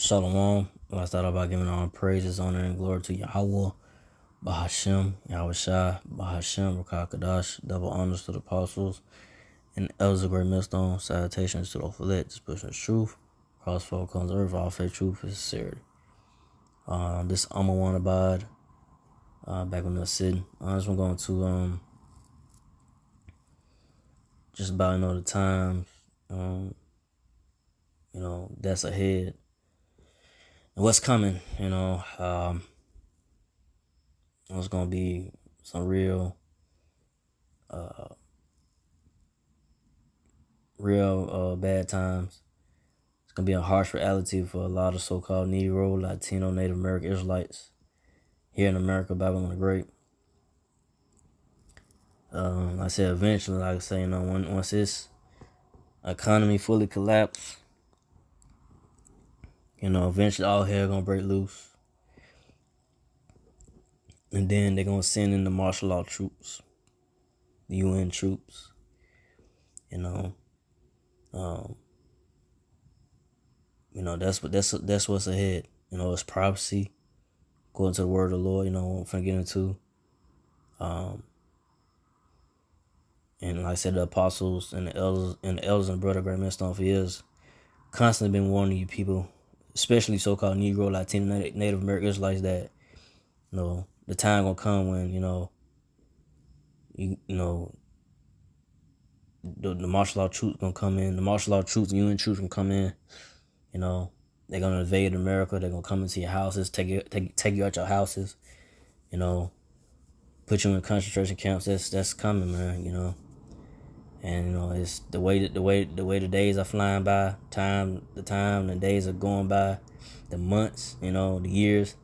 Shalom. I start out by giving all praises, honor, and glory to Yahweh, Bahashem, Yahweh Shai, Bahashem, Rakakadash, double honors to the apostles, and elders of great millstone, salutations to the elect, just pushing the truth. Crossfall comes earth, all faith, truth, and sincerity. This Amma one abide, back when I was sitting. I just going to just about the time, that's ahead. And what's coming, it's gonna be some real bad times. It's gonna be a harsh reality for a lot of so-called Negro, Latino, Native American Israelites here in America, Babylon the Great. Like I said, eventually, like I say, once this economy fully collapse, eventually all hell gonna break loose. And then they're gonna send in the martial law troops, the UN troops, that's what's ahead. It's prophecy, according to the word of the Lord. I'm finna get into. And like I said, the apostles and the elders and brother great millstone for years constantly been warning you people, especially so-called Negro, Latino, Native American Israelites, that the time gonna come when the martial law troops gonna come in. The martial law troops, UN troops gonna come in. They're gonna invade America. They're gonna come into your houses, take you out your houses. Put you in concentration camps. That's coming, man. And it's the way the days are flying by. The days are going by. The months, the years.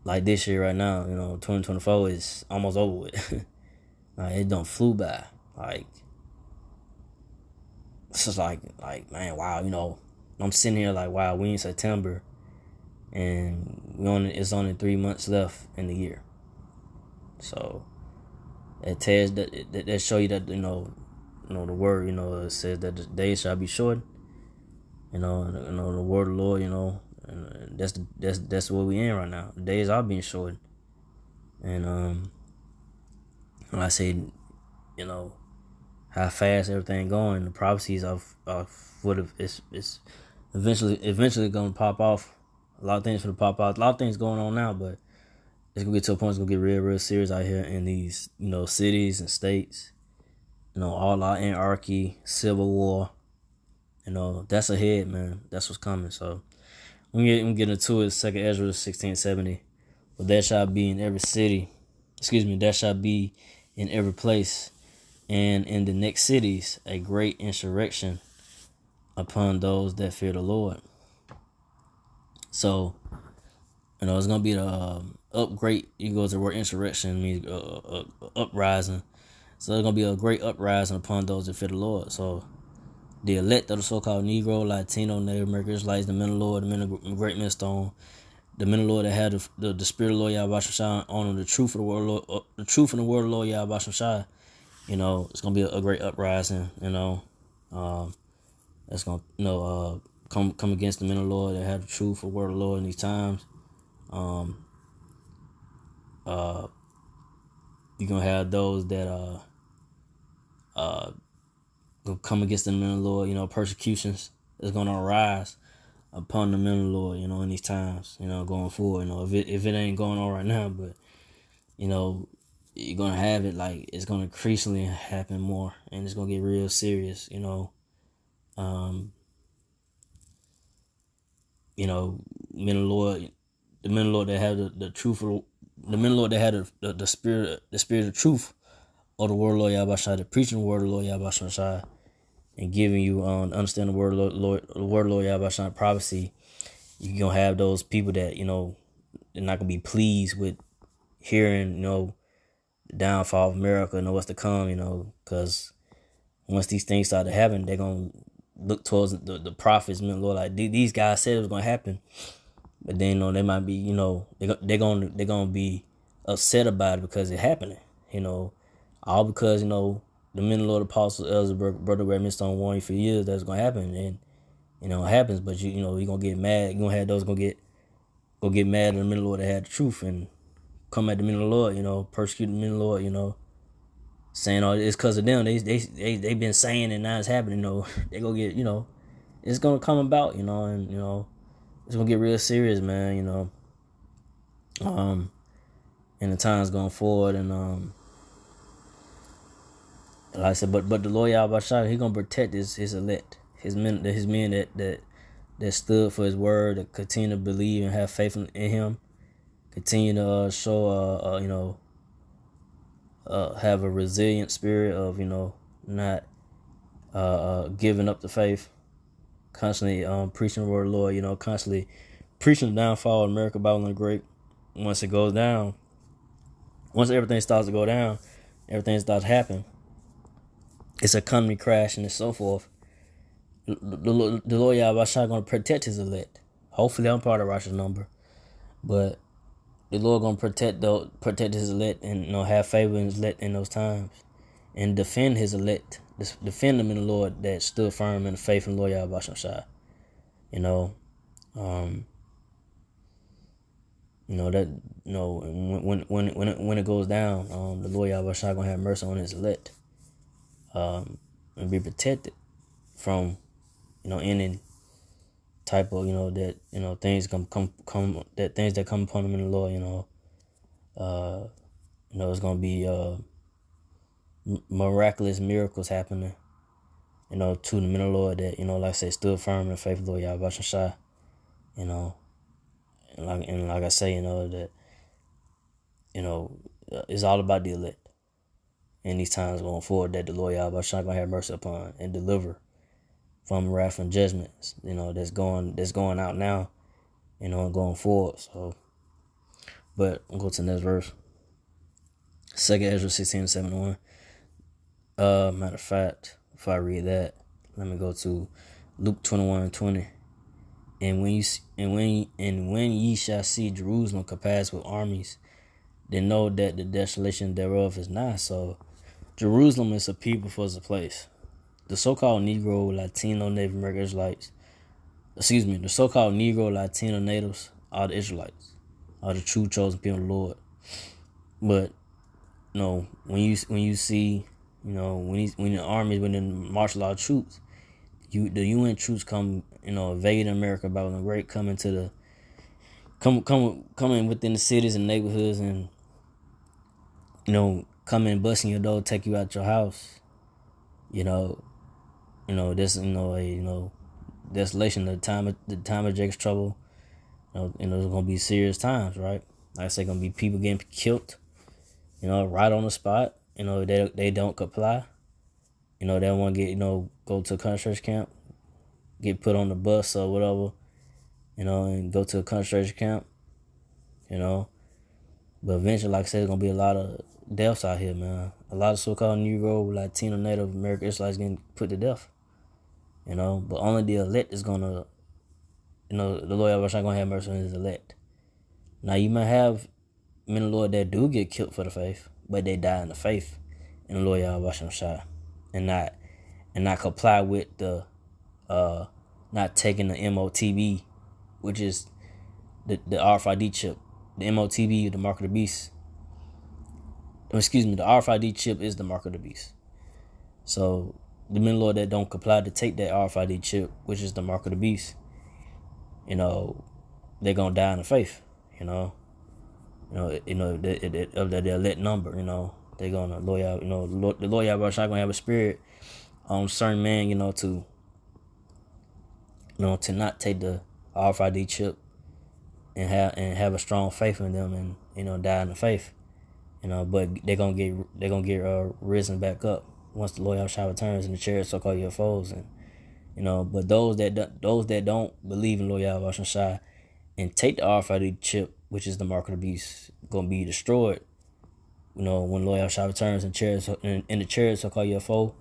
Like this year right now. 2024 is almost over with. It don't flew by. Like it's just like man, wow. I'm sitting here like, wow, we in September, and it's only 3 months left in the year. So it tells that show you that the word it says that the days shall be short. The word of the Lord. And that's what we in right now. The days are being short, and when I say how fast everything going, the prophecies are it's eventually gonna pop off. A lot of things gonna pop out. A lot of things going on now, but it's gonna get to a point. It's gonna get real serious out here in these cities and states. All our anarchy, civil war. That's ahead, man. That's what's coming. So we get into it. 2 Ezra 16:70. But there shall be in every city. There shall be in every place, and in the next cities, a great insurrection upon those that fear the Lord. So, it's gonna be the upgrade. You go to the word insurrection means uprising. So there's gonna be a great uprising upon those that fear the Lord. So the elect of the so-called Negro, Latino, Native American Israelites, the men of the Lord, the men of great millstone, the men of the Lord that had the spirit of the Lord Yahweh Shai on them, the truth of the word, the truth and the word of the Lord Yahweh Shai. It's gonna be a great uprising. That's gonna come against the men of the Lord that have the truth of the word of the Lord in these times. You're gonna have those that gonna come against the men of the Lord. Persecutions is gonna arise upon the men of the Lord. In these times. Going forward. If it ain't going on right now, but you're gonna have it. Like, it's gonna increasingly happen more, and it's gonna get real serious. Men of the Lord, the men of the Lord that have the truth of the men of the Lord that had the spirit of truth of the word of the Lord Yahweh Shai, the preaching the word of the Lord Yahweh Shai, and giving you understand the word of the Lord Yahweh Shai prophecy. You're gonna have those people that they're not gonna be pleased with hearing the downfall of America and what's to come. Because once these things start to happen, they're gonna look towards the prophets, Lord, like these guys said it was gonna happen, but then they might be they're gonna be upset about it because it's happening. All because the men of the Lord, apostles, elders, brother, great millstone warned you for years that's gonna happen, and it happens. But you're gonna get mad. You're gonna have those go get mad at the men of the Lord that had the truth and come at the men of the Lord, persecute the men of the Lord, saying all it's because of them. They been saying and now it's happening. They go get it's gonna come about. And it's gonna get real serious, man. In the times going forward, and like I said, but the Lord Yahweh Shai, he gonna protect his elect, his men that stood for his word, that continue to believe and have faith in him, continue to show have a resilient spirit of not giving up the faith, constantly preaching the word of the Lord, constantly preaching the downfall of America, Babylon the Great. Once it goes down, once everything starts to go down, everything starts to happen. It's economy crash and so forth. The Lord Yahweh Shai gonna protect his elect. Hopefully, I'm part of Rasha's number, but the Lord gonna protect his elect and have favor in his elect in those times, and defend his elect, defend them in the Lord that stood firm in the faith in the Lord Yahweh Shai. When it goes down, the Lord Yahweh Shai gonna have mercy on his elect, and be protected from any type of that things come that things that come upon them in the Lord. It's gonna be miraculous miracles happening. To the men of the Lord that like I said, stood firm in the faith of the Lord Yahweh Shai. And like I say, that it's all about the elect. In these times going forward, that the Lord Yahweh Shai gonna have mercy upon and deliver from wrath and judgments, that's going out now, and going forward. So, but I'll go to the next verse. 2 Ezra 16:71. Matter of fact, before I read that, let me go to Luke 21:20. And when ye shall see Jerusalem compassed with armies, then know that the desolation thereof is nigh. So Jerusalem is a people for a place. The so-called Negro, Latino, Native American Israelites, the so-called Negro, Latino natives are the Israelites, are the true chosen people of the Lord. But when you see, when the armies, when the martial law troops, the UN troops come, invade America, Babylon the Great, come in within the cities and neighborhoods, and come in busting your door, take you out your house. This a desolation, the time of Jake's trouble. There's gonna be serious times, right? Like I say, gonna be people getting killed. Right on the spot. They don't comply. They don't want to get go to a concentration camp, get put on the bus or whatever. And go to a concentration camp. But eventually, like I said, there's gonna be a lot of deaths out here, man. A lot of so-called Negro, Latino, Native American Israelites getting put to death. But only the elect is gonna, the Lord Yahweh Shai gonna have mercy on his elect. Now you might have men of the Lord that do get killed for the faith, but they die in the faith in the Lord Yahweh Shai, and not comply with the not taking the MOTB, which is the RFID chip. The MOTB, the mark of the beast. Excuse me, the RFID chip is the mark of the beast. So the men of the Lord that don't comply to take that RFID chip, which is the mark of the beast, they're gonna die in the faith. Of the elect number. They're gonna loyal. The Lord Yahweh Shai gonna have a spirit on certain man. To not take the RFID chip and have a strong faith in them, and die in the faith. But they're gonna get risen back up once the Lord Yahweh returns and the chariots so-called UFOs, and but those that don't believe in Lord Yahweh Shai and take the RFID chip, which is the mark of the beast, gonna be destroyed. When Lord Yahweh returns and the chariots so-called UFO,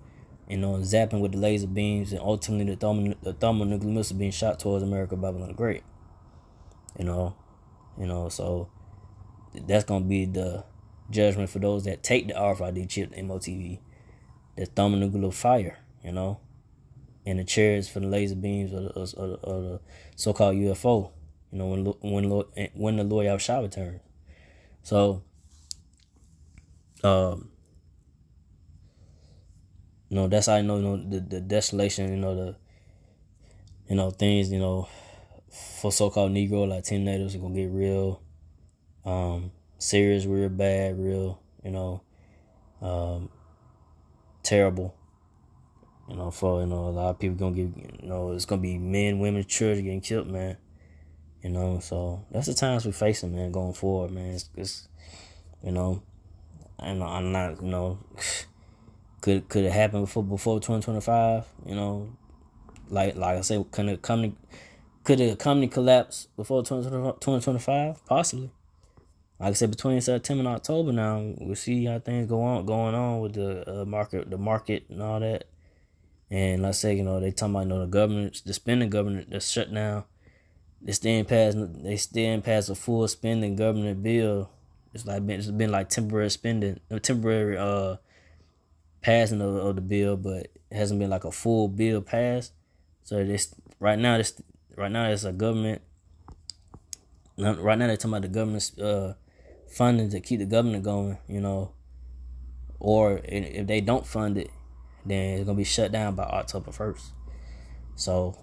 zapping with the laser beams, and ultimately the thermonuclear missile being shot towards America, Babylon the Great. So that's gonna be the judgment for those that take the RFID chip, the MOTV, the thermonuclear fire. and the chariots for the laser beams or the so-called UFO. You know, when the Lord Yahushua returns. So, that's how I know, the desolation, things, for so-called Negro, Latino natives are gonna get real, serious, real bad, real, terrible. For a lot of people gonna get, it's gonna be men, women, children getting killed, man. So that's the times we're facing, man, going forward, man. It's I'm not, could it happen before 2025? Like I said, could the company collapse before 2025? Possibly. Like I said, between September and October now, we'll see how things going on with the market and all that. And like I say, they talking about, the government, the spending government that's shut down. They still pass a full spending government bill. It's been like temporary spending, temporary passing of the bill, but it hasn't been like a full bill passed. So right now it's a government. Right now they're talking about the government's funding to keep the government going, or if they don't fund it, then it's gonna be shut down by October 1st. So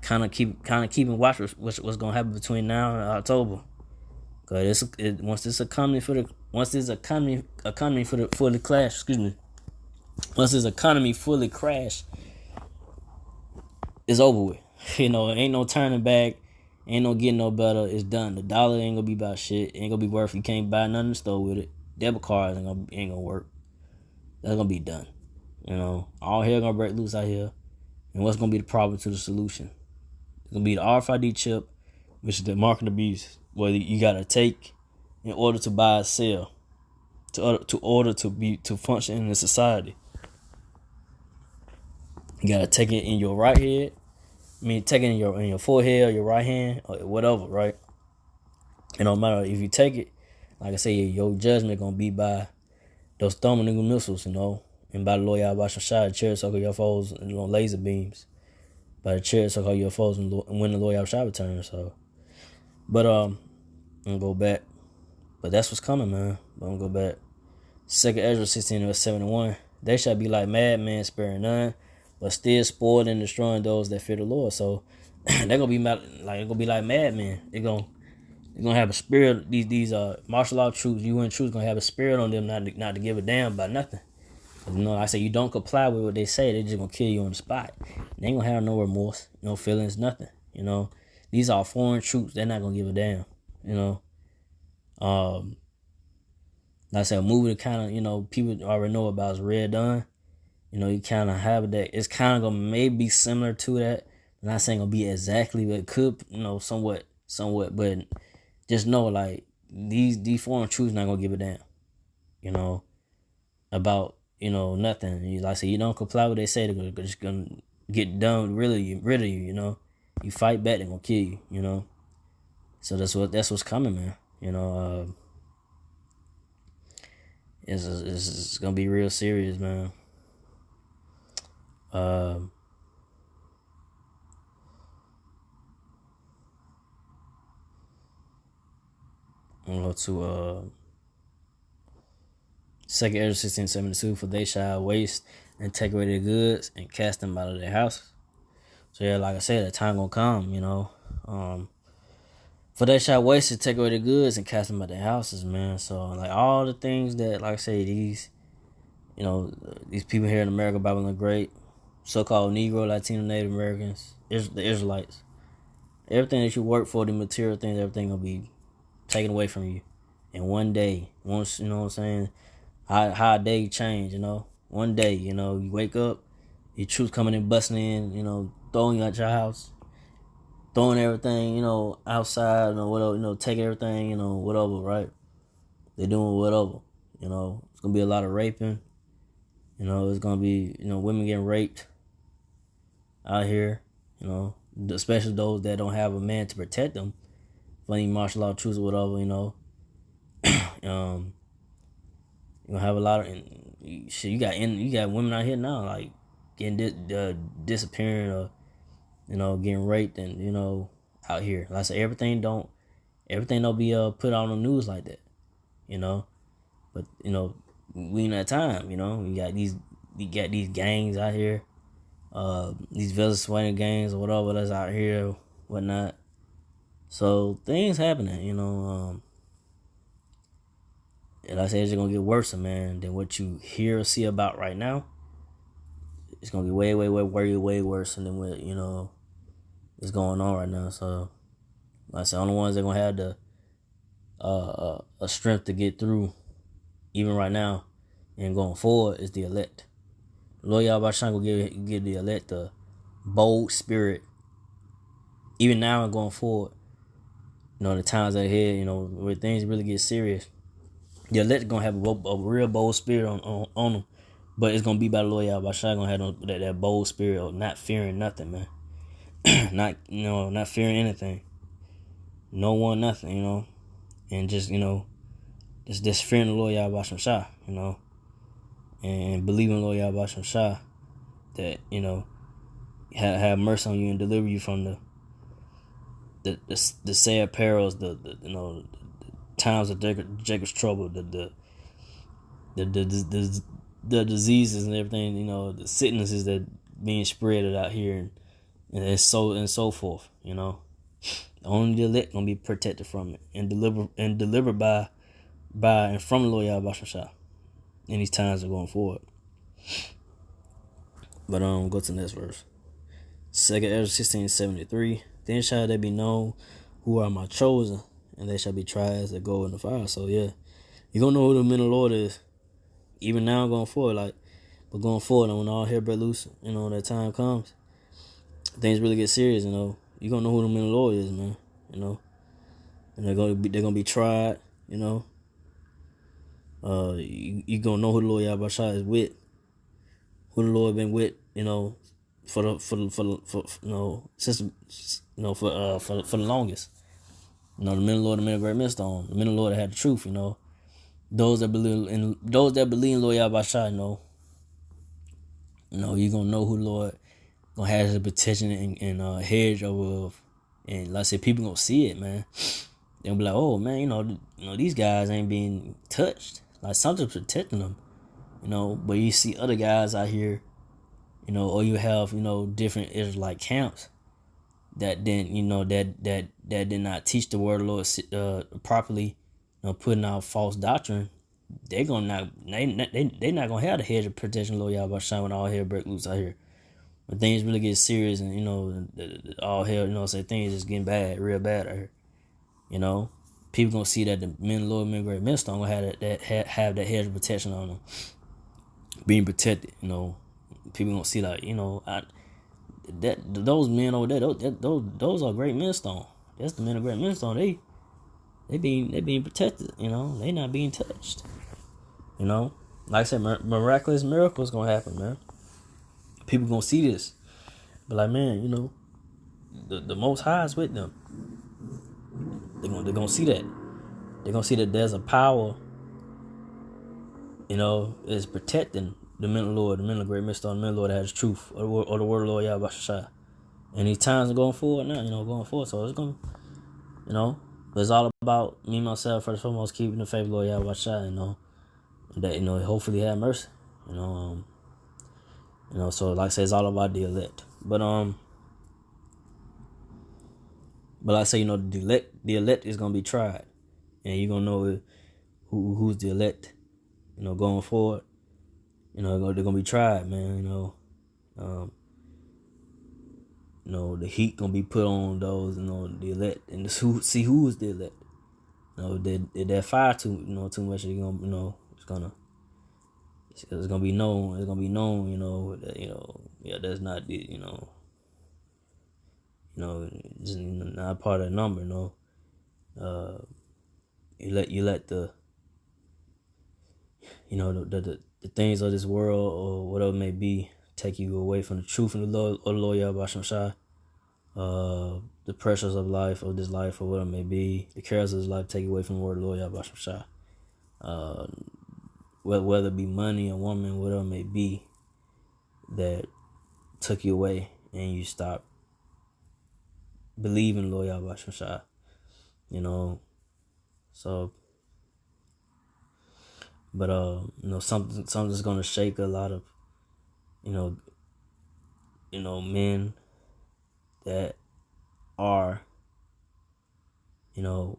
kind of keeping watch what's gonna happen between now and October, cause once this economy fully crash, once this economy fully crash, it's over with. Ain't no turning back, ain't no getting no better. It's done. The dollar ain't gonna be about shit. Ain't gonna be worth. You can't buy nothing in the store with it. Debit cards ain't gonna work. That's gonna be done. All hell gonna break loose out here. And what's gonna be the problem to the solution? It's gonna be the RFID chip, which is the mark of the beast. Where you gotta take in order to buy or sell, to function in the society. You gotta take it in your right head. Take it in your forehead or your right hand or whatever, right? It don't matter if you take it. Like I say, your judgment gonna be by those thermal missiles, and by the Lord Yahushua, chariots of your foes and laser beams. By the chariots of your foes and when the Lord Yahushua returns. So, but I'm gonna go back. But that's what's coming, man. But I'm gonna go back. 2 Ezra 16:71. They shall be like madmen, sparing none, but still spoiled and destroying those that fear the Lord. So they're gonna be like madmen. They're gonna have a spirit. These martial law troops, UN troops, gonna have a spirit on them not to give a damn about nothing. I say you don't comply with what they say, they just gonna kill you on the spot. They ain't gonna have no remorse, no feelings, nothing. These are foreign troops. They're not gonna give a damn. Like I said, a movie that kind of people already know about is Red Dawn. You kind of have that. It's kind of gonna maybe be similar to that. I'm not saying gonna be exactly, but it could, somewhat. But just know, like these foreign troops not gonna give a damn. About nothing. Like I say, you don't comply with what they say, they're just gonna get done rid of you. You fight back, they're gonna kill you. So that's what's coming, man. It's gonna be real serious, man. I'm gonna go to 2 Ezra 16:72. For they shall waste and take away their goods and cast them out of their houses. So yeah, like I said, the time gonna come, for they shall waste and take away their goods and cast them out of their houses, man. So like all the things that, like I say, these people here in America, Babylon the Great, so-called Negro, Latino, Native Americans, the Israelites, everything that you work for, the material things, everything gonna be taken away from you in one day. Once, what I'm saying, how a day change, one day, you wake up, your troops coming in, busting in, throwing you out your house, throwing everything, outside, whatever, taking everything, whatever, right? They're doing whatever, it's gonna be a lot of raping, it's gonna be, women getting raped out here, especially those that don't have a man to protect them from any martial law troops or whatever, you gonna have a lot of shit. You got women out here now, like disappearing or getting raped and out here. Like I said, everything don't be put on the news like that, But we in that time, we got these gangs out here, these Venezuelan gangs or whatever that's out here, whatnot. So things happening, and like I said, it's gonna get worse, man, than what you hear or see about right now. It's gonna be way worse than what is going on right now. So, like I said, only ones that gonna have the a strength to get through, even right now, and going forward, is the elect. Lord Yahweh Shai will give the elect a bold spirit, even now and going forward. The times ahead, where things really get serious. The elect gonna have a real bold spirit on them, but it's gonna be by the Lord Yahweh Shai gonna have that bold spirit of not fearing nothing, man. not fearing anything, no one, nothing, and just just fearing the Lord Yahweh Shai, and believing Lord Yahweh Shai that have mercy on you and deliver you from the sad perils, the times of Jacob's trouble, the diseases and everything, the sicknesses that being spread out here, and so forth. Only the elect gonna be protected from it and delivered by and from the Lord Yahweh Shai in these times are going forward. But go to the next verse. 2 Ezra 16:73. Then shall they be known who are my chosen, and they shall be tried as the gold in the fire. So yeah, you gonna know who the men of the Lord is, even now going forward. But going forward, when all hell break loose, that time comes, things really get serious. You gonna know who the men of the Lord is, man. And they're gonna be tried. You gonna know who the Lord Yahweh Shai is with, who the Lord been with, for since for the longest. The men of the Lord, the men of great millstone, the men of the Lord that had the truth. Those that believe in Lord Yahweh Shai, you gonna know who the Lord gonna have his protection and hedge over, and like I said, people gonna see it, man. They'll be like, oh man, these guys ain't being touched. Like something's protecting them, But you see other guys out here, or you have different Israelite camps that didn't that did not teach the word of the Lord properly, putting out false doctrine. They not gonna have the hedge of protection, Lord Yahweh Shai, when all hell break loose out here. When things really get serious and all hell, say things just getting bad, real bad out here. People gonna see that the men of the Lord, men of great millstone, gonna have that hedge of protection on them, being protected. People gonna see those men over there, those are great millstone. That's the men of great millstone. They being protected. They not being touched. Like I said, miraculous miracles gonna happen, man. People gonna see this, but like, man, the Most High is with them. They're gonna see that. They're gonna see that there's a power, is protecting the men of the Lord, the men of great millstone, the men of the Lord that has truth, or the word of the Lord Yahweh Shai. And these times are going forward now, going forward. So it's gonna, but it's all about me, myself, first and foremost, keeping the faith of the Lord Yahweh Shai, and that, hopefully have mercy, so like I said, it's all about the elect. But like I say, the elect is gonna be tried, and you're gonna know who's the elect, going forward. They're gonna be tried, man. The heat gonna be put on those, the elect, and see who is the elect. That fire too much. It's gonna be known. It's gonna be known. That, that's not the, just not part of the number. You let the the things of this world or whatever it may be take you away from the truth and the Lord Yahweh Shai. The pressures of life, of this life, or whatever it may be, the cares of this life take you away from the word of the Lord Yahweh Shai. Whether it be money, a woman, whatever it may be, that took you away and you stopped believing Lord Yahweh Shai, you know. So, but something's gonna shake a lot of, you know, men that are, you know,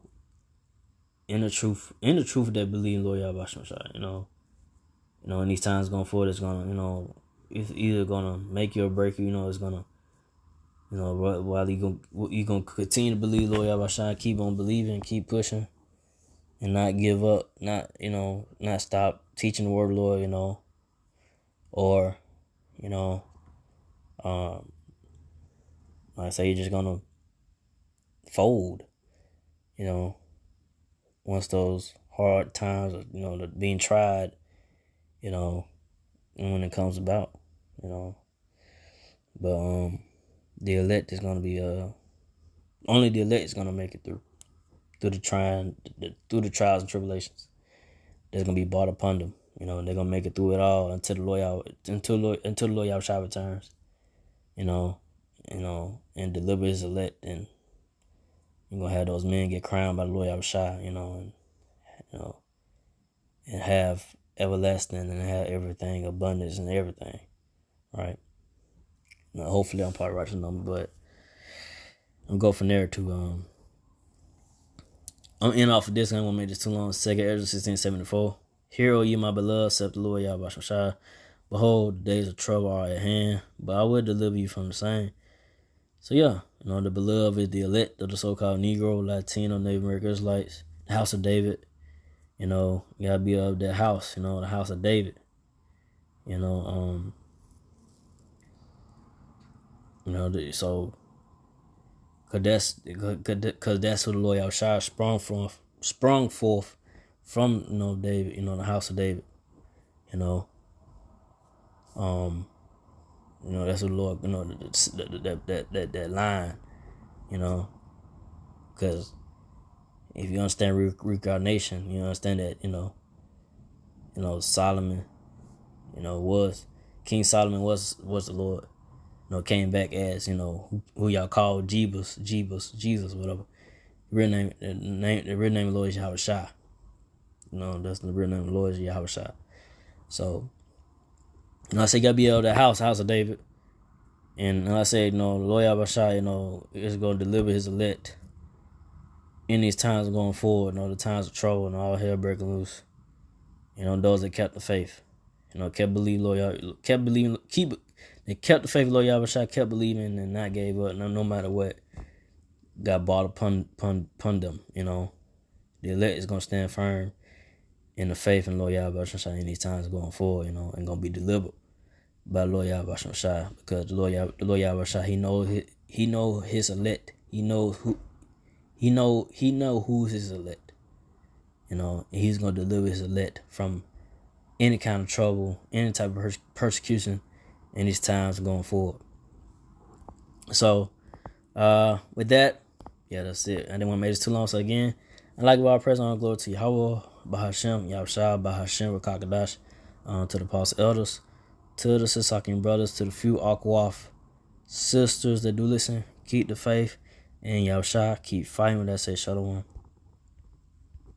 in the truth that believe in Lord Yahweh Shai, you know, in these times going forward, it's gonna, it's either gonna make you or break you. You know, it's gonna, while you gonna continue to believe Lord Yahweh Shai, keep on believing, keep pushing, and not give up, not stop teaching the word of the Lord, or, like I say, you're just gonna fold, once those hard times, being tried, when it comes about, but the elect is gonna be only the elect is gonna make it through the trials and tribulations that's gonna be brought upon them. They're gonna make it through it all until the Lord Yahweh returns. And deliver his elect, and you're gonna have those men get crowned by the Lord Yahweh, and have everlasting and have everything, abundance and everything. Right? Now, hopefully I'm probably right to the number, but I'm go from there to I'm in off of this. I don't want to make this too long. 2 Ezra 16:74. Hear, O ye my beloved, except the Lord Yahweh Shai. Behold, the days of trouble are at hand, but I will deliver you from the same. So yeah, the beloved is the elect of the so-called Negro, Latino, Native American Israelites, the house of David. You gotta be of that house, the house of David. So cause that's who the Lord Yahweh sprung forth from, David, the house of David. That's what the Lord, that line, because if you understand reincarnation, you understand that, Solomon, King Solomon was the Lord, came back as, who y'all call Jesus, whatever. The real name of the Lord is Yahweh Shai. That's the real name of the Lord is Yahweh Shai. So, I say you gotta be out of the house of David. And I say, the Lord Yahweh Shai, is going to deliver his elect in these times going forward, the times of trouble and all hell breaking loose. Those that kept the faith, kept believing, they kept the faith, Lord Yahweh Shai, kept believing and not gave up, no matter what got brought upon them, The elect is going to stand firm in the faith in Lord Yahweh Shai in these times going forward, and going to be delivered by Lord Yahweh Shai, because the Lord Yahweh Shai, he know his elect. He know who's his elect. And he's gonna deliver his elect from any kind of trouble, any type of persecution in these times going forward. So, with that, yeah, that's it. I didn't want to make this too long. So again, I'd like to praise and glory to Yahweh, Bahashem, Yahushua, Bahashem, Rakakadash, to the apostle elders, to the Sisakim brothers, to the few Akwaf sisters that do listen, keep the faith, and Yahushua, keep fighting with that. Say Shalom.